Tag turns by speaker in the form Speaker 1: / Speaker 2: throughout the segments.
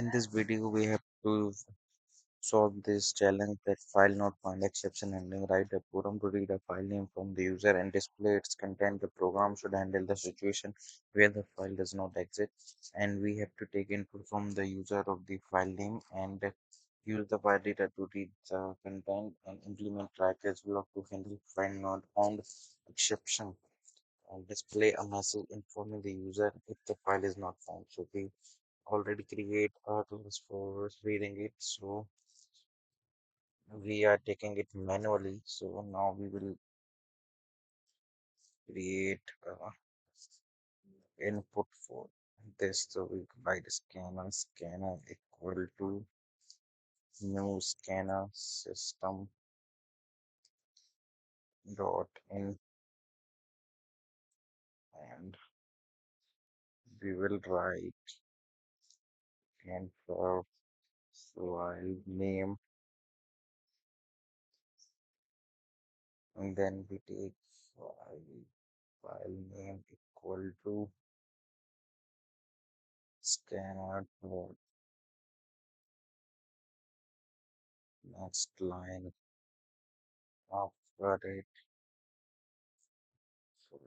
Speaker 1: In this video, we have to solve this challenge that file not find exception handling. Write a program to read a file name from the user and display its content. The program should handle the situation where the file does not exist, and we have to take input from the user of the file name and use the file data to read the content and implement trackers block to handle file not found exception and display a message informing the user if the file is not found. So we already create a class for reading it, so we are taking it manually. So now we will create input for this. So we write scanner equal to new scanner system dot in, and we will write and for file name, and then we take file name equal to scanner dot next line after it for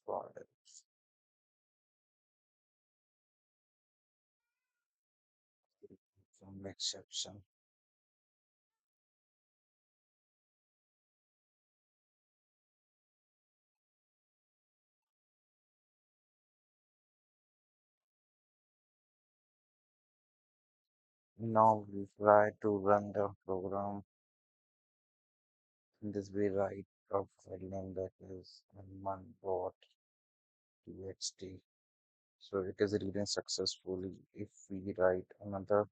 Speaker 1: file from exception. Now we try to run the program. In this we write a file name that is one.txt. So it is reading successfully. If we write another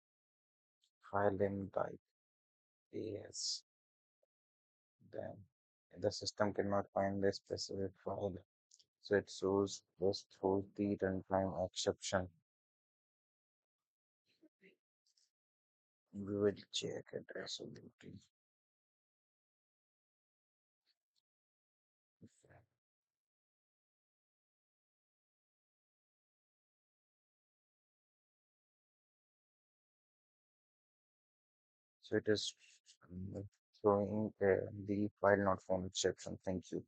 Speaker 1: file name type as, then the system cannot find the specific file. So it shows just throws the runtime exception. We will check it absolutely. So it is showing the file not found exception. Thank you.